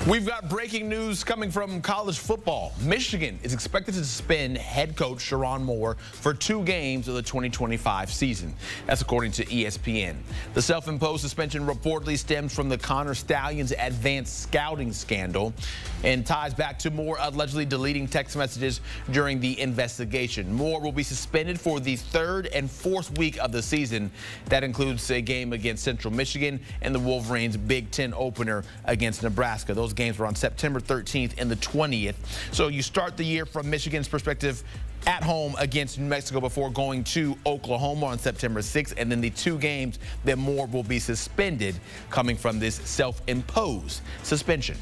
We've got breaking news coming from college football. Michigan is expected to suspend head coach Sherrone Moore for 2 games of the 2025 season. That's according to ESPN. The self-imposed suspension reportedly stems from the Connor Stalions advanced scouting scandal and ties back to Moore allegedly deleting text messages during the investigation. Moore will be suspended for the 3rd and 4th week of the season. That includes a game against Central Michigan and the Wolverines' Big Ten opener against Nebraska. Those games were on September 13th and the 20th. So you start the year from Michigan's perspective at home against New Mexico before going to Oklahoma on September 6th, and then the 2 games that Moore will be suspended coming from this self-imposed suspension.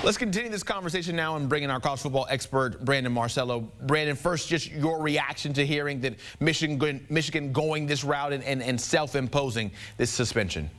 Let's continue this conversation now and bring in our college football expert, Brandon Marcello. Brandon, first, just your reaction to hearing that Michigan going this route and self-imposing this suspension.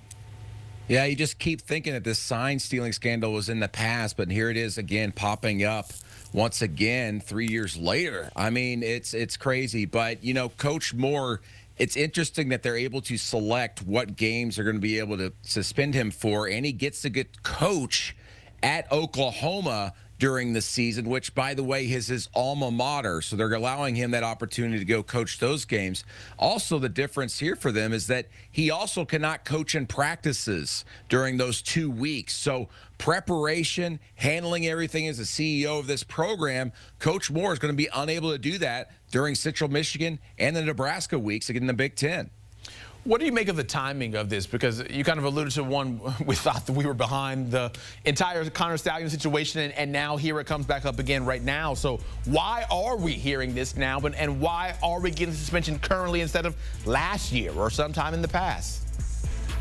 Yeah, you just keep thinking that this sign-stealing scandal was in the past, but here it is again popping up once again 3 years later. I mean, it's crazy. But, you know, Coach Moore, it's interesting that they're able to select what games they're going to be able to suspend him for, and he gets to get coach at Oklahoma during the season, which, by the way, is his alma mater. So they're allowing him that opportunity to go coach those games. Also, the difference here for them is that he also cannot coach in practices during those 2 weeks. So preparation, handling everything as the CEO of this program, Coach Moore is going to be unable to do that during Central Michigan and the Nebraska weeks again in the Big Ten. What do you make of the timing of this? Because you kind of alluded to one, we thought that we were behind the entire Connor Stalions situation, and now here it comes back up again right now. So why are we hearing this now, and why are we getting suspension currently instead of last year or sometime in the past?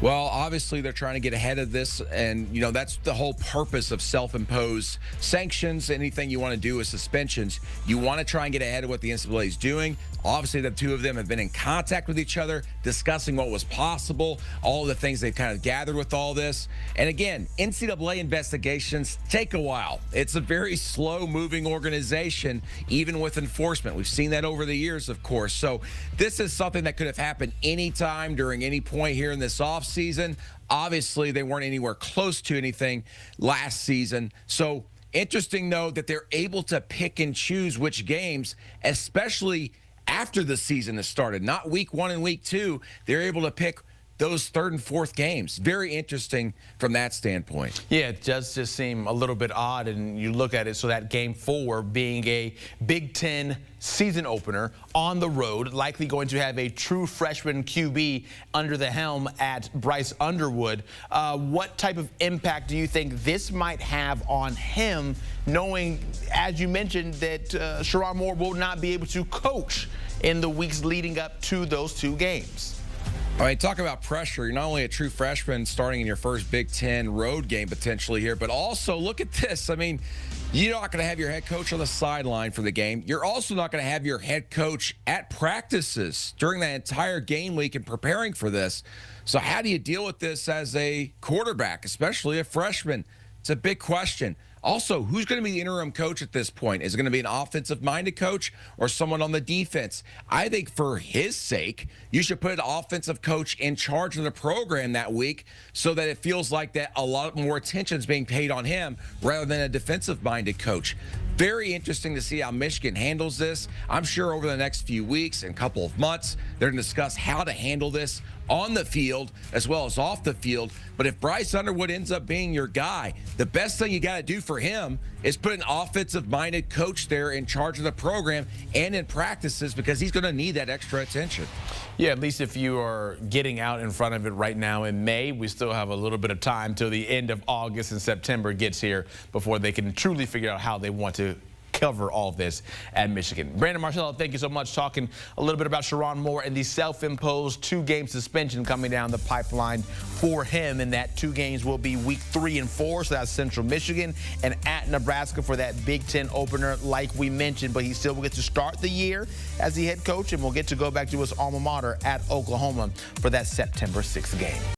Well, obviously, they're trying to get ahead of this, and, you know, that's the whole purpose of self-imposed sanctions. Anything you want to do with suspensions, you want to try and get ahead of what the NCAA is doing. Obviously, the two of them have been in contact with each other, discussing what was possible, all the things they've kind of gathered with all this. And again, NCAA investigations take a while. It's a very slow-moving organization, even with enforcement. We've seen that over the years, of course. So this is something that could have happened anytime during any point here in this offseason. Obviously, they weren't anywhere close to anything last season. So interesting, though, that they're able to pick and choose which games, especially after the season has started, not week 1 and week 2. They're able to pick those 3rd and 4th games. Very interesting from that standpoint. Yeah, it does just seem a little bit odd, and you look at it, so that game 4 being a Big Ten season opener on the road, likely going to have a true freshman QB under the helm at Bryce Underwood. What type of impact do you think this might have on him, knowing, as you mentioned, that Sherrone Moore will not be able to coach in the weeks leading up to those 2 games? All right, talk about pressure. You're not only a true freshman starting in your first Big Ten road game potentially here, but also look at this. I mean, you're not going to have your head coach on the sideline for the game. You're also not going to have your head coach at practices during that entire game week and preparing for this. So how do you deal with this as a quarterback, especially a freshman? It's a big question. Also, who's going to be the interim coach at this point? Is it going to be an offensive-minded coach or someone on the defense? I think for his sake, you should put an offensive coach in charge of the program that week so that it feels like that a lot more attention is being paid on him rather than a defensive-minded coach. Very interesting to see how Michigan handles this. I'm sure over the next few weeks and couple of months, they're going to discuss how to handle this on the field as well as off the field. But if Bryce Underwood ends up being your guy, the best thing you got to do for him is put an offensive-minded coach there in charge of the program and in practices, because he's going to need that extra attention. Yeah, at least if you are getting out in front of it right now in May, we still have a little bit of time till the end of August and September gets here before they can truly figure out how they want to cover all of this at Michigan. Brandon Marcello, thank you so much. Talking a little bit about Sherrone Moore and the self-imposed 2-game suspension coming down the pipeline for him. And that 2 games will be week 3 and 4. So that's Central Michigan and at Nebraska for that Big Ten opener, like we mentioned. But he still will get to start the year as the head coach, and will get to go back to his alma mater at Oklahoma for that September 6th game.